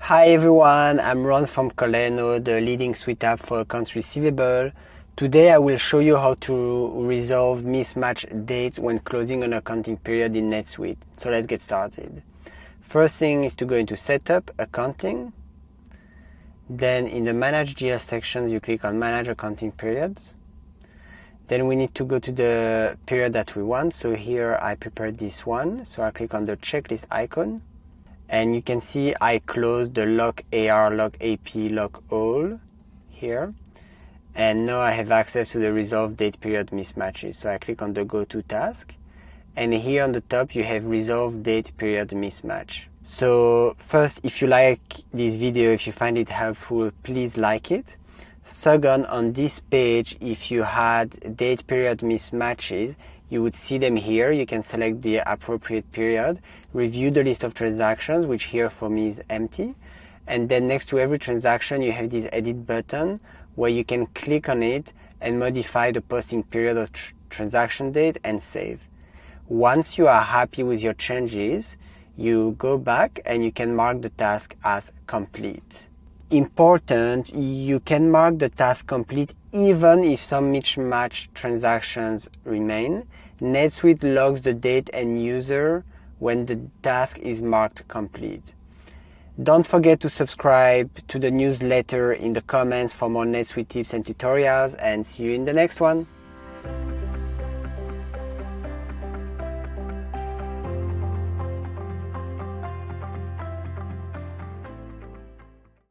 Hi everyone, I'm Ron from Coleno, the leading suite app for accounts receivable. Today I will show you how to resolve mismatched dates when closing an accounting period in NetSuite. So let's get started. First thing is to go into Setup, Accounting. Then in the Manage GL section, you click on Manage Accounting Periods. Then we need to go to the period that we want. So here I prepared this one. So I click on the checklist icon. And you can see I closed the lock AR, lock AP, lock all here. And now I have access to the resolve date period mismatches. So I click on the go to task. And here on the top you have resolve date period mismatch. So first, if you like this video, if you find it helpful, please like it. Second, on this page, if you had date period mismatches, you would see them here. You can select the appropriate period, review the list of transactions, which here for me is empty. And then next to every transaction, you have this edit button where you can click on it and modify the posting period or transaction date and save. Once you are happy with your changes, you go back and you can mark the task as complete. Important, you can mark the task complete even if some mismatched transactions remain. NetSuite logs the date and user when the task is marked complete. Don't forget to subscribe to the newsletter in the comments for more NetSuite tips and tutorials, and see you in the next one.